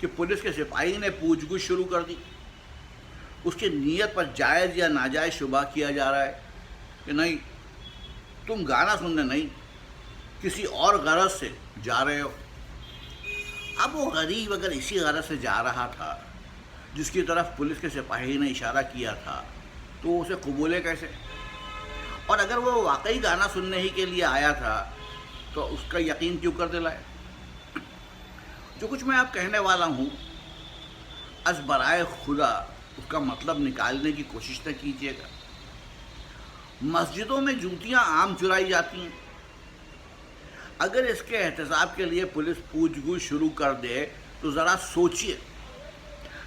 کہ پولیس کے سپاہی نے پوچھ گچھ شروع کر دی. اس کی نیت پر جائز یا ناجائز شبہ کیا جا رہا ہے کہ نہیں تم گانا سننے نہیں کسی اور غرض سے جا رہے ہو. اب وہ غریب اگر اسی غرض سے جا رہا تھا جس کی طرف پولیس کے سپاہی نے اشارہ کیا تھا تو اسے قبولے کیسے؟ اور اگر وہ واقعی گانا سننے ہی کے لیے آیا تھا تو اس کا یقین کیوں کر دلائے؟ جو کچھ میں آپ کہنے والا ہوں از برائے خدا اس کا مطلب نکالنے کی کوشش نہ کیجیے گا. مسجدوں میں جوتیاں عام چرائی جاتی ہیں. اگر اس کے احتساب کے لیے پولیس پوچھ گچھ شروع کر دے تو ذرا سوچئے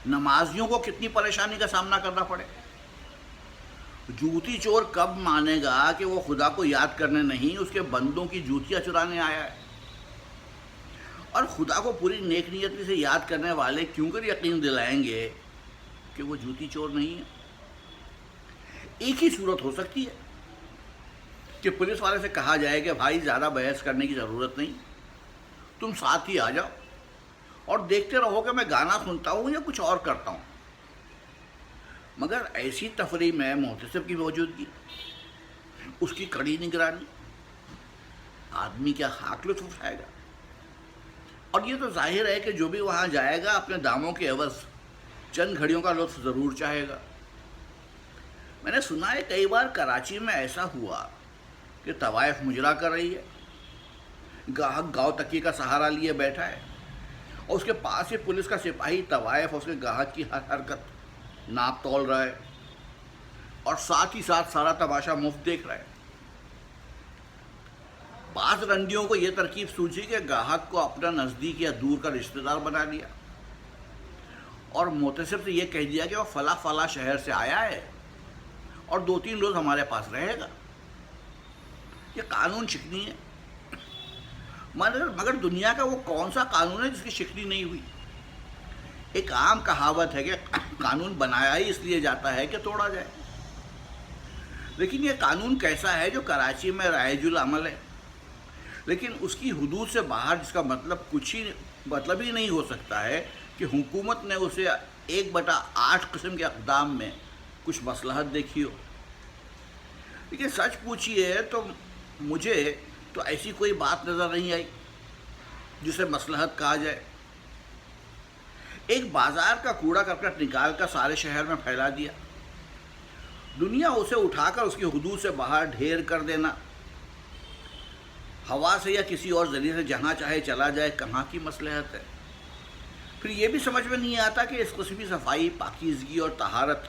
نمازیوں کو کتنی پریشانی کا سامنا کرنا پڑے. جوتی چور کب مانے گا کہ وہ خدا کو یاد کرنے نہیں اس کے بندوں کی جوتیاں چرانے آیا ہے؟ اور خدا کو پوری نیک نیتی سے یاد کرنے والے کیوں کر یقین دلائیں گے کہ وہ جوتی چور نہیں ہے؟ ایک ہی صورت ہو سکتی ہے کہ پولیس والے سے کہا جائے کہ بھائی زیادہ بحث کرنے کی ضرورت نہیں، تم ساتھ ہی آ جاؤ اور دیکھتے رہو کہ میں گانا سنتا ہوں یا کچھ اور کرتا ہوں. مگر ایسی تفریح میں محتسب کی موجودگی، اس کی کڑی نگرانی، آدمی کیا خاک لطف اٹھائے گا؟ اور یہ تو ظاہر ہے کہ جو بھی وہاں جائے گا اپنے داموں کے عوض چند گھڑیوں کا لطف ضرور چاہے گا. میں نے سنا ہے کئی بار کراچی میں ایسا ہوا کہ طوائف مجرا کر رہی ہے، گاہک گاؤ تکیے کا سہارا لیے بیٹھا ہے اور اس کے پاس ہی پولیس کا سپاہی طوائف اور اس کے گاہک کی ہر حرکت ناپ تول رہا ہے اور ساتھ ہی ساتھ سارا تماشا مفت دیکھ رہا ہے. بعض رنڈیوں کو یہ ترکیب سوچی کہ گاہک کو اپنا نزدیک یا دور کا رشتہ دار بنا لیا اور محتسب سے یہ کہہ دیا کہ وہ فلاں فلاں شہر سے آیا ہے اور 2-3 روز ہمارے پاس رہے گا. یہ قانون شکنی ہے. مگر دنیا کا وہ کون سا قانون ہے جس کی شکنی نہیں ہوئی؟ ایک عام کہاوت ہے کہ قانون بنایا ہی اس لیے جاتا ہے کہ توڑا جائے. لیکن یہ قانون کیسا ہے جو کراچی میں رائج العمل ہے لیکن اس کی حدود سے باہر، جس کا مطلب ہی نہیں ہو سکتا ہے کہ حکومت نے اسے 1/8 قسم کے اقدام میں کچھ مصلحت دیکھی ہو. لیکن سچ پوچھیے تو مجھے تو ایسی کوئی بات نظر نہیں آئی جسے مصلحت کہا جائے. ایک بازار کا کوڑا کرکٹ نکال کر سارے شہر میں پھیلا دیا، دنیا اسے اٹھا کر اس کی حدود سے باہر ڈھیر کر دینا، ہوا سے یا کسی اور ذریعے سے جہاں چاہے چلا جائے، کہاں کی مصلحت ہے؟ پھر یہ بھی سمجھ میں نہیں آتا کہ اس قسم کی صفائی، پاکیزگی اور طہارت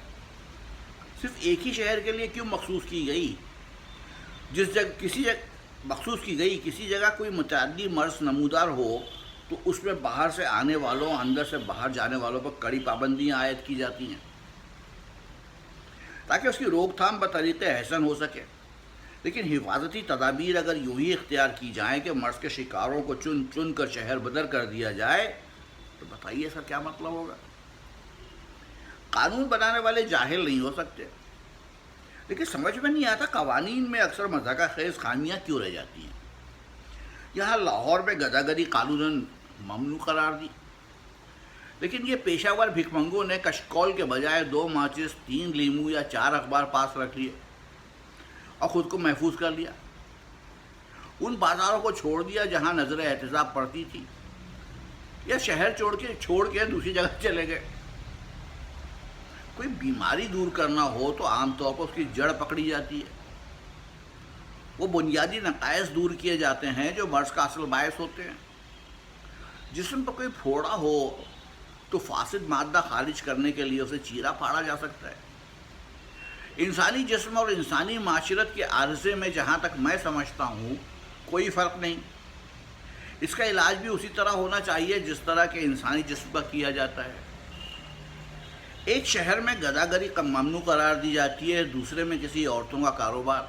صرف ایک ہی شہر کے لیے کیوں مخصوص کی گئی؟ کسی جگہ کوئی متعدی مرض نمودار ہو تو اس میں باہر سے آنے والوں، اندر سے باہر جانے والوں پر کڑی پابندیاں عائد کی جاتی ہیں تاکہ اس کی روک تھام بطریق احسن ہو سکے. لیکن حفاظتی تدابیر اگر یوں ہی اختیار کی جائیں کہ مرض کے شکاروں کو چن چن کر شہر بدر کر دیا جائے تو بتائیے سر کیا مطلب ہوگا؟ قانون بنانے والے جاہل نہیں ہو سکتے، لیکن سمجھ میں نہیں آتا قوانین میں اکثر مضحکہ خیز خامیاں کیوں رہ جاتی ہیں. یہاں لاہور میں گداگری قانوناً ممنوع قرار دی، لیکن یہ پیشہ ور بھکمنگوں نے کشکول کے بجائے 2 ماچس، 3 لیمو یا 4 اخبار پاس رکھ لیے اور خود کو محفوظ کر لیا. ان بازاروں کو چھوڑ دیا جہاں نظر احتساب پڑتی تھی، یا شہر چھوڑ کے دوسری جگہ چلے گئے. کوئی بیماری دور کرنا ہو تو عام طور پر اس کی جڑ پکڑی جاتی ہے. وہ بنیادی نقائص دور کیے جاتے ہیں جو مرض کا اصل باعث ہوتے ہیں. جسم پر کوئی پھوڑا ہو تو فاسد مادہ خارج کرنے کے لیے اسے چیرا پھاڑا جا سکتا ہے. انسانی جسم اور انسانی معاشرت کے عارضے میں جہاں تک میں سمجھتا ہوں کوئی فرق نہیں. اس کا علاج بھی اسی طرح ہونا چاہیے جس طرح کے انسانی جسم کا کیا جاتا ہے. ایک شہر میں گداگری ممنوع قرار دی جاتی ہے، دوسرے میں کسی عورتوں کا کاروبار.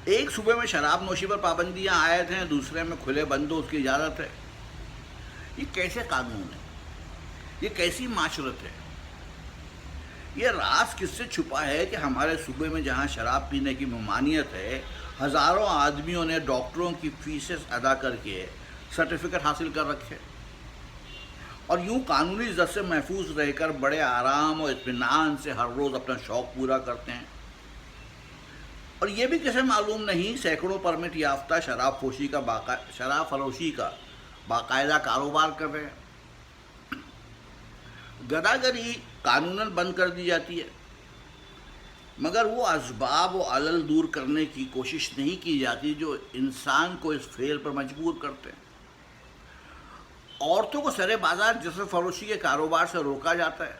ایک صوبے میں شراب نوشی پر پابندیاں عائد ہیں، دوسرے میں کھلے بندوبست کی اجازت ہے. یہ کیسے قانون ہے؟ یہ کیسی معاشرت ہے؟ یہ راز کس سے چھپا ہے کہ ہمارے صوبے میں جہاں شراب پینے کی ممانعت ہے، ہزاروں آدمیوں نے ڈاکٹروں کی فیسیں ادا کر کے سرٹیفکیٹ حاصل کر رکھے اور یوں قانونی زد سے محفوظ رہ کر بڑے آرام اور اطمینان سے ہر روز اپنا شوق پورا کرتے ہیں. اور یہ بھی کیسے معلوم نہیں سینکڑوں پرمٹ یافتہ شراب فروشی کا باقاعدہ کاروبار کر رہے ہیں. گداگری قانوناً بند کر دی جاتی ہے، مگر وہ اسباب و علل دور کرنے کی کوشش نہیں کی جاتی جو انسان کو اس فعل پر مجبور کرتے ہیں. عورتوں کو سرے بازار جسم فروشی کے کاروبار سے روکا جاتا ہے،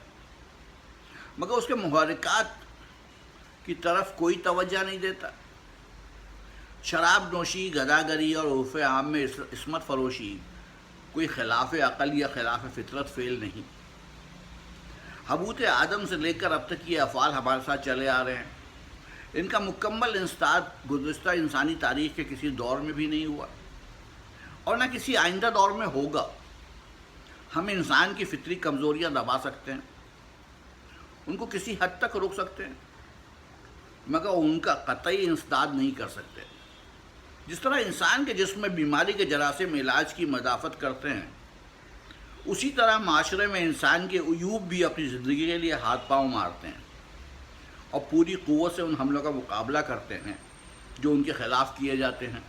مگر اس کے محرکات کی طرف کوئی توجہ نہیں دیتا. شراب نوشی، گداگری اور عرف عام میں عصمت فروشی کوئی خلاف عقل یا خلاف فطرت فعل نہیں. حبوط آدم سے لے کر اب تک یہ افعال ہمارے ساتھ چلے آ رہے ہیں. ان کا مکمل انسداد گزشتہ انسانی تاریخ کے کسی دور میں بھی نہیں ہوا اور نہ کسی آئندہ دور میں ہوگا. ہم انسان کی فطری کمزوریاں دبا سکتے ہیں، ان کو کسی حد تک روک سکتے ہیں، مگر ان کا قطعی انسداد نہیں کر سکتے. جس طرح انسان کے جسم میں بیماری کے جراثیم علاج کی مدافعت کرتے ہیں، اسی طرح معاشرے میں انسان کے عیوب بھی اپنی زندگی کے لیے ہاتھ پاؤں مارتے ہیں اور پوری قوت سے ان حملوں کا مقابلہ کرتے ہیں جو ان کے خلاف کیے جاتے ہیں.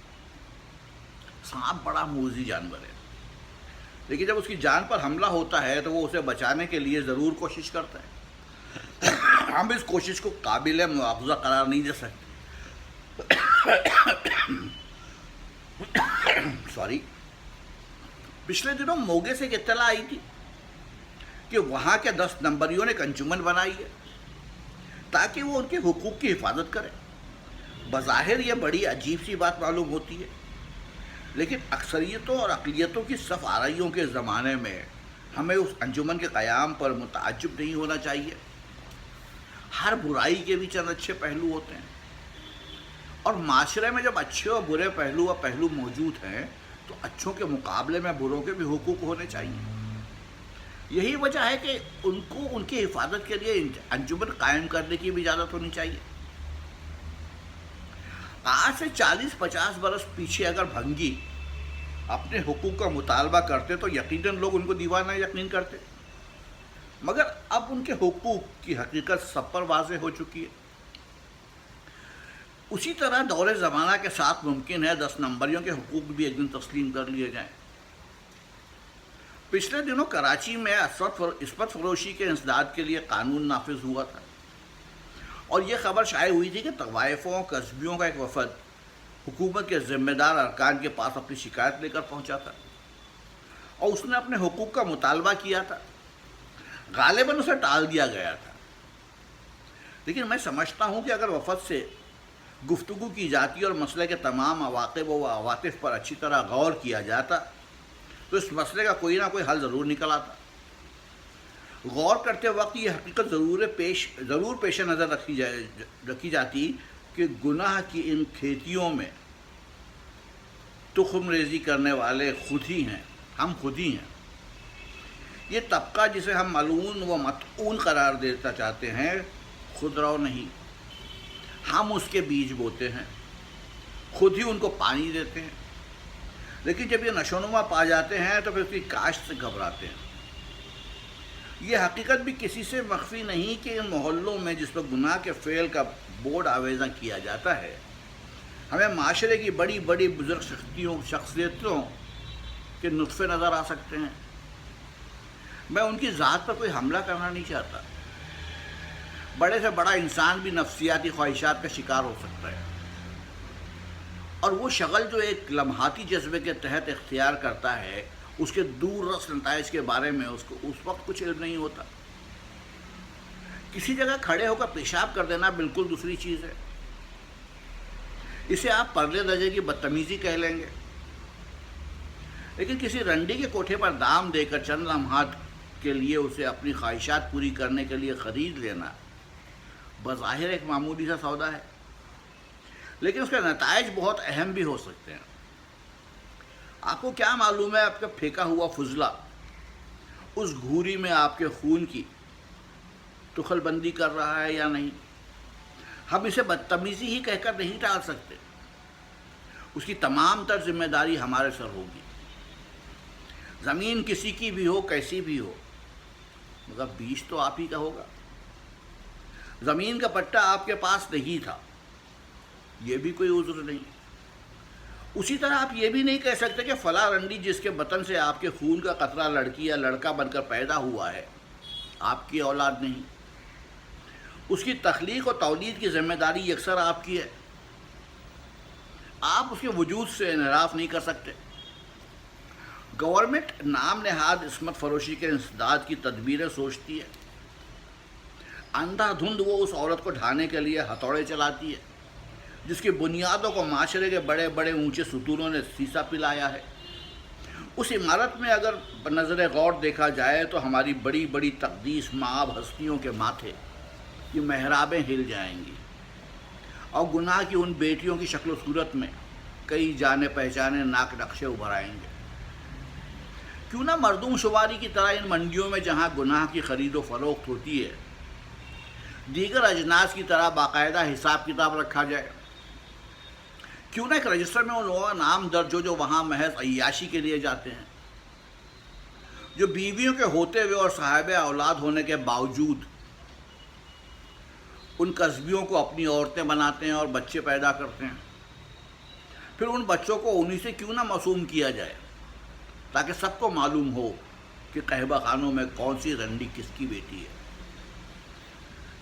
سانپ بڑا موذی جانور ہے، لیکن جب اس کی جان پر حملہ ہوتا ہے تو وہ اسے بچانے کے لیے ضرور کوشش کرتا ہے. ہم اس کوشش کو قابل مواخذہ قرار نہیں دے سکتے. پچھلے دنوں موگے سے ایک اطلاع آئی تھی کہ وہاں کے 10 نمبریوں نے ایک انجمن بنائی ہے تاکہ وہ ان کے حقوق کی حفاظت کریں. بظاہر یہ بڑی عجیب سی بات معلوم ہوتی ہے، لیکن اکثریتوں اور اقلیتوں کی صف آرائیوں کے زمانے میں ہمیں اس انجمن کے قیام پر متعجب نہیں ہونا چاہیے. ہر برائی کے بھی چند اچھے پہلو ہوتے ہیں، اور معاشرے میں جب اچھے اور برے پہلو موجود ہیں تو اچھوں کے مقابلے میں بروں کے بھی حقوق ہونے چاہیے. یہی وجہ ہے کہ ان کو ان کی حفاظت کے لیے انجمن قائم کرنے کی بھی اجازت ہونی چاہیے. آج سے 40-50 برس پیچھے اگر بھنگی اپنے حقوق کا مطالبہ کرتے تو یقیناً لوگ ان کو دیوانہ یقین کرتے، مگر اب ان کے حقوق کی حقیقت سب پر واضح ہو چکی ہے. اسی طرح دور زمانہ کے ساتھ ممکن ہے 10 نمبریوں کے حقوق بھی ایک دن تسلیم کر لیے جائیں. پچھلے دنوں کراچی میں عصمت فروشی کے انسداد کے لیے قانون نافذ ہوا تھا، اور یہ خبر شائع ہوئی تھی کہ طوائفوں قصبیوں کا ایک وفد حکومت کے ذمہ دار ارکان کے پاس اپنی شکایت لے کر پہنچا تھا اور اس نے اپنے حقوق کا مطالبہ کیا تھا. غالباً اسے ٹال دیا گیا تھا، لیکن میں سمجھتا ہوں کہ اگر وفد سے گفتگو کی جاتی اور مسئلے کے تمام عواقب و عواطف پر اچھی طرح غور کیا جاتا تو اس مسئلے کا کوئی نہ کوئی حل ضرور نکل آتا. غور کرتے وقت یہ حقیقت ضرور پیش نظر رکھی جاتی کہ گناہ کی ان کھیتیوں میں تخم ریزی کرنے والے خود ہی ہیں، ہم خود ہی ہیں. یہ طبقہ جسے ہم ملعون و مطعون قرار دینا چاہتے ہیں خودرو نہیں، ہم اس کے بیج بوتے ہیں، خود ہی ان کو پانی دیتے ہیں، لیکن جب یہ نشوونما پا جاتے ہیں تو پھر اس کی کاشت سے گھبراتے ہیں. یہ حقیقت بھی کسی سے مخفی نہیں کہ ان محلوں میں جس پر گناہ کے فعل کا بورڈ آویزاں کیا جاتا ہے ہمیں معاشرے کی بڑی بڑی بزرگ شخصیتوں کے نطفے نظر آ سکتے ہیں. میں ان کی ذات پر کوئی حملہ کرنا نہیں چاہتا. بڑے سے بڑا انسان بھی نفسیاتی خواہشات کا شکار ہو سکتا ہے، اور وہ شغل جو ایک لمحاتی جذبے کے تحت اختیار کرتا ہے اس کے دور رس نتائج کے بارے میں اس کو اس وقت کچھ علم نہیں ہوتا. کسی جگہ کھڑے ہو کر پیشاب کر دینا بالکل دوسری چیز ہے. اسے آپ پرلے درجے کی بدتمیزی کہہ لیں گے، لیکن کسی رنڈی کے کوٹھے پر دام دے کر چند لمحات کے لیے اسے اپنی خواہشات پوری کرنے کے لیے خرید لینا بظاہر ایک معمولی سا سودا ہے، لیکن اس کے نتائج بہت اہم بھی ہو سکتے ہیں. آپ کو کیا معلوم ہے آپ کا پھینکا ہوا فضلہ اس گھوری میں آپ کے خون کی تخل بندی کر رہا ہے یا نہیں. ہم اسے بدتمیزی ہی کہہ کر نہیں ٹال سکتے، اس کی تمام تر ذمہ داری ہمارے سر ہوگی. زمین کسی کی بھی ہو، کیسی بھی ہو، مگر بیج تو آپ ہی کا ہوگا۔ زمین کا پٹا آپ کے پاس نہیں تھا، یہ بھی کوئی عذر نہیں۔ اسی طرح آپ یہ بھی نہیں کہہ سکتے کہ فلاں رنڈی جس کے بطن سے آپ کے خون کا قطرہ لڑکی یا لڑکا بن کر پیدا ہوا ہے، آپ کی اولاد نہیں۔ اس کی تخلیق و تولید کی ذمہ داری یکسر آپ کی ہے، آپ اس کے وجود سے انحراف نہیں کر سکتے۔ گورنمنٹ نام نہاد عصمت فروشی کے انسداد کی تدبیریں سوچتی ہے، اندھا دھند وہ اس عورت کو ڈھانے کے لیے ہتھوڑے چلاتی ہے جس کی بنیادوں کو معاشرے کے بڑے بڑے اونچے ستونوں نے سیسا پلایا ہے۔ اس عمارت میں اگر بنظر غور دیکھا جائے تو ہماری بڑی بڑی تقدیس مآب ہستیوں کے ماتھے یہ محرابیں ہل جائیں گی، اور گناہ کی ان بیٹیوں کی شکل و صورت میں کئی جانے پہچانے ناک نقشے ابھر آئیں گے۔ کیوں نہ مردم شماری کی طرح ان منڈیوں میں جہاں گناہ کی خرید و فروخت ہوتی ہے، دیگر اجناس کی طرح باقاعدہ حساب کتاب رکھا جائے۔ کیوں نہ ایک رجسٹر میں ان لوگوں کا نام درج ہو جو وہاں محض عیاشی کے لیے جاتے ہیں، جو بیویوں کے ہوتے ہوئے اور صاحب اولاد ہونے کے باوجود ان قصبیوں کو اپنی عورتیں بناتے ہیں اور بچے پیدا کرتے ہیں۔ پھر ان بچوں کو انہی سے کیوں نہ معصوم کیا جائے تاکہ سب کو معلوم ہو کہ قہبہ خانوں میں کون سی رنڈی کس کی بیٹی ہے۔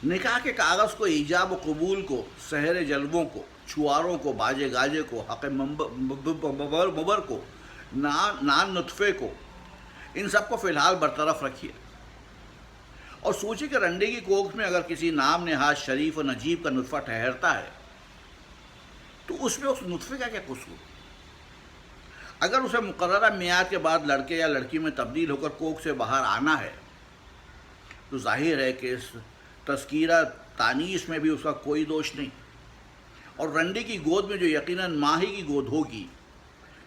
نکاح کے کاغذ کو، ایجاب و قبول کو، سحر جلووں کو، چھواروں کو، باجے گاجے کو، حق مبر کو، نان نطفے کو، ان سب کو فی الحال برطرف رکھیے اور سوچے کہ رنڈے کی کوکھ میں اگر کسی نام نہاد شریف و نجیب کا نطفہ ٹھہرتا ہے تو اس میں اس نطفے کا کیا قصور؟ اگر اسے مقررہ میعاد کے بعد لڑکے یا لڑکی میں تبدیل ہو کر کوکھ سے باہر آنا ہے تو ظاہر ہے کہ اس تذکیرہ تانیث میں بھی اس کا کوئی دوش نہیں، اور رنڈے کی گود میں جو یقیناً ماں ہی کی گود ہوگی،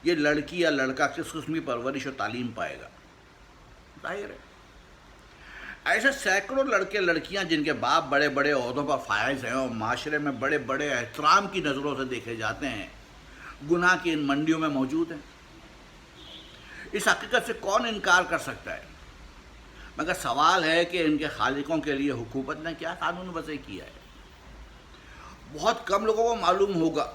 یہ لڑکی یا لڑکا کس قسم کی پرورش و تعلیم پائے گا؟ ظاہر ہے ایسے سینکڑوں لڑکے لڑکیاں جن کے باپ بڑے بڑے عہدوں پر فائز ہیں اور معاشرے میں بڑے بڑے احترام کی نظروں سے دیکھے جاتے ہیں، گناہ کی ان منڈیوں میں موجود ہیں۔ اس حقیقت سے کون انکار کر سکتا ہے؟ مگر سوال ہے کہ ان کے خالقوں کے لیے حکومت نے کیا قانون وضع کیا ہے؟ بہت کم لوگوں کو معلوم ہوگا،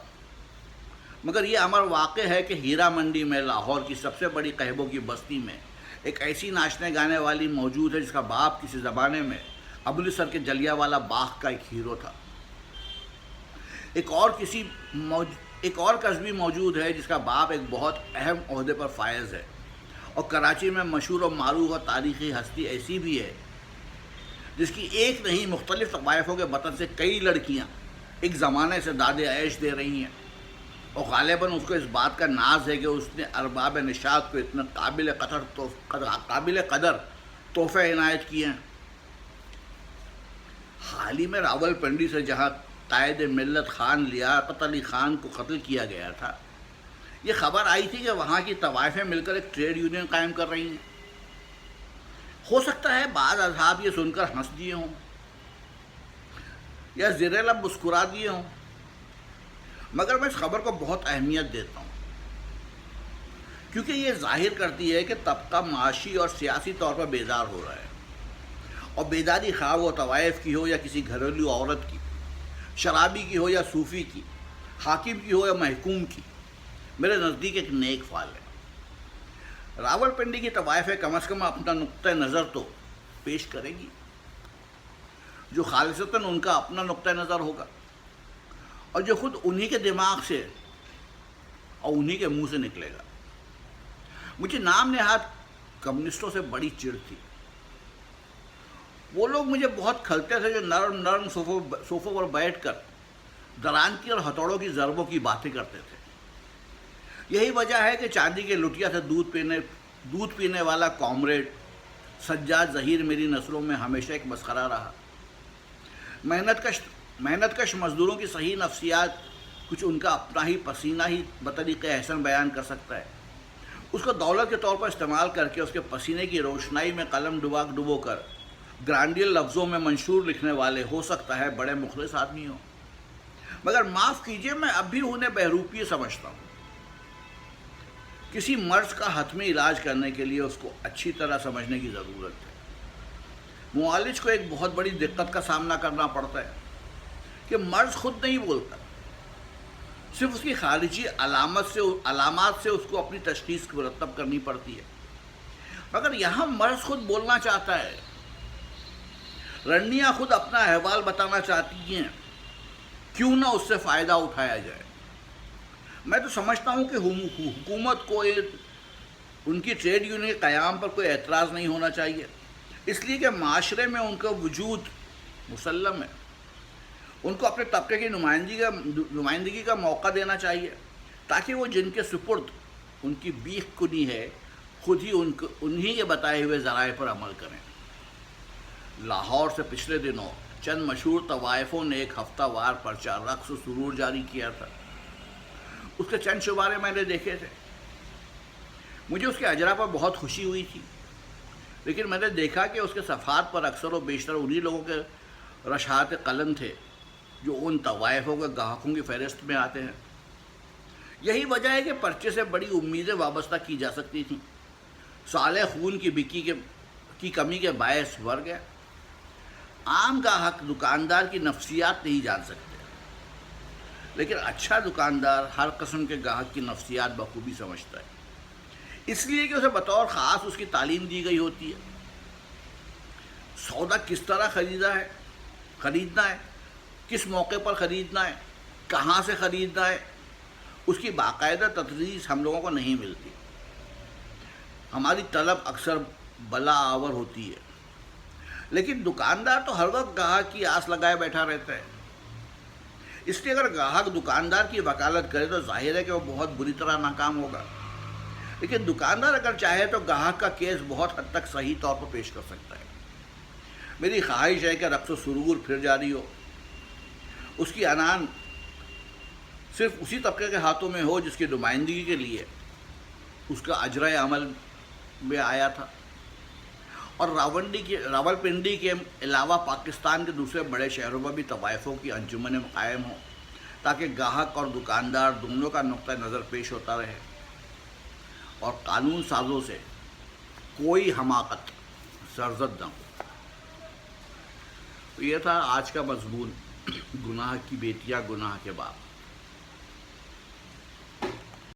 مگر یہ امر واقع ہے کہ ہیرا منڈی میں، لاہور کی سب سے بڑی قہبوں کی بستی میں، ایک ایسی ناچنے گانے والی موجود ہے جس کا باپ کسی زمانے میں ابوالسر کے جلیانوالہ باغ کا ایک ہیرو تھا۔ ایک اور قصبی موجود ہے جس کا باپ ایک بہت اہم عہدے پر فائز ہے، اور کراچی میں مشہور و معروف اور تاریخی ہستی ایسی بھی ہے جس کی ایک نہیں مختلف طوائفوں کے بطن سے کئی لڑکیاں ایک زمانے سے داد عیش دے رہی ہیں، اور غالباً اس کو اس بات کا ناز ہے کہ اس نے ارباب نشاط کو اتنا قابل قدر تحفے عنایت کیے ہیں۔ حال ہی میں راول پنڈی سے جہاں قائد ملت خان لیاقت علی خان کو قتل کیا گیا تھا، یہ خبر آئی تھی کہ وہاں کی طوائفیں مل کر ایک ٹریڈ یونین قائم کر رہی ہیں۔ ہو سکتا ہے بعض اصحاب یہ سن کر ہنس دیے ہوں یا زیر لب مسکرا دیے ہوں، مگر میں اس خبر کو بہت اہمیت دیتا ہوں، کیونکہ یہ ظاہر کرتی ہے کہ طبقہ معاشی اور سیاسی طور پر بیدار ہو رہا ہے، اور بیداری خواہ وہ طوائف کی ہو یا کسی گھریلو عورت کی، شرابی کی ہو یا صوفی کی، حاکم کی ہو یا محکوم کی، میرے نزدیک ایک نیک فعل ہے۔ راول پنڈی کی طوائفیں کم از کم اپنا نقطہ نظر تو پیش کرے گی جو خالصتاً ان کا اپنا نقطہ نظر ہوگا، اور جو خود انہی کے دماغ سے اور انہی کے منہ سے نکلے گا۔ مجھے نام نہاد کمیونسٹوں سے بڑی چڑ تھی۔ وہ لوگ مجھے بہت کھلتے تھے جو نرم نرم صوفوں پر بیٹھ کر درانتی اور ہتھوڑوں کی ضربوں کی باتیں کرتے تھے۔ یہی وجہ ہے کہ چاندی کے لٹیا سے دودھ پینے والا کامریڈ سجاد ظہیر میری نسلوں میں ہمیشہ ایک مسخرہ رہا۔ محنت کش مزدوروں کی صحیح نفسیات کچھ ان کا اپنا ہی پسینہ ہی بطریق احسن بیان کر سکتا ہے۔ اس کو دولت کے طور پر استعمال کر کے اس کے پسینے کی روشنائی میں قلم ڈبو کر گرانڈیل لفظوں میں منشور لکھنے والے ہو سکتا ہے بڑے مخلص آدمی ہوں، مگر معاف کیجئے میں اب بھی انہیں بہروپی سمجھتا ہوں۔ کسی مرض کا حتمی علاج کرنے کے لیے اس کو اچھی طرح سمجھنے کی ضرورت ہے۔ معالج کو ایک بہت بڑی دقت کا سامنا کرنا پڑتا ہے کہ مرض خود نہیں بولتا، صرف اس کی خارجی علامات سے اس کو اپنی تشخیص مرتب کرنی پڑتی ہے۔ مگر یہاں مرض خود بولنا چاہتا ہے، رنیاں خود اپنا احوال بتانا چاہتی ہیں، کیوں نہ اس سے فائدہ اٹھایا جائے۔ میں تو سمجھتا ہوں کہ حکومت کو ان کی ٹریڈ یونین کے قیام پر کوئی اعتراض نہیں ہونا چاہیے، اس لیے کہ معاشرے میں ان کا وجود مسلم ہے۔ ان کو اپنے طبقے کی نمائندگی کا موقع دینا چاہیے، تاکہ وہ جن کے سپرد ان کی بیخ کنی ہے خود ہی انہی کے بتائے ہوئے ذرائع پر عمل کریں۔ لاہور سے پچھلے دنوں چند مشہور طوائفوں نے ایک ہفتہ وار پرچہ رقص و سرور جاری کیا تھا۔ اس کے چند شمارے میں نے دیکھے تھے، مجھے اس کے اجرا پر بہت خوشی ہوئی تھی، لیکن میں نے دیکھا کہ اس کے صفحات پر اکثر و بیشتر انہی لوگوں کے رشحات قلم تھے جو ان طوائفوں کے گاہکوں کی فہرست میں آتے ہیں۔ یہی وجہ ہے کہ پرچے سے بڑی امیدیں وابستہ کی جا سکتی تھیں۔ صالح خون کی بکی کی کمی کے باعث بھر گیا۔ عام گاہک دکاندار کی نفسیات نہیں جان سکتے، لیکن اچھا دکاندار ہر قسم کے گاہک کی نفسیات بخوبی سمجھتا ہے، اس لیے کہ اسے بطور خاص اس کی تعلیم دی گئی ہوتی ہے۔ سودا کس طرح خریدنا ہے، کس موقع پر خریدنا ہے، کہاں سے خریدنا ہے، اس کی باقاعدہ تدریس ہم لوگوں کو نہیں ملتی۔ ہماری طلب اکثر بلا آور ہوتی ہے، لیکن دکاندار تو ہر وقت گاہک کی آس لگائے بیٹھا رہتا ہے۔ اس لیے اگر گاہک دکاندار کی وکالت کرے تو ظاہر ہے کہ وہ بہت بری طرح ناکام ہوگا، لیکن دکاندار اگر چاہے تو گاہک کا کیس بہت حد تک صحیح طور پر پیش کر سکتا ہے۔ میری خواہش ہے کہ رقص و سرور پھر جاری ہو، اس کی عنان صرف اسی طبقے کے ہاتھوں میں ہو جس کی نمائندگی کے لیے اس کا اجرائے عمل میں آیا تھا، اور راولپنڈی کے علاوہ پاکستان کے دوسرے بڑے شہروں میں بھی طوائفوں کی انجمنیں قائم ہوں، تاکہ گاہک اور دکاندار دونوں کا نقطہ نظر پیش ہوتا رہے اور قانون سازوں سے کوئی حماقت سرزد نہ ہو۔ تو یہ تھا آج کا مضمون، گناہ کی بیٹیاں گناہ کے باپ۔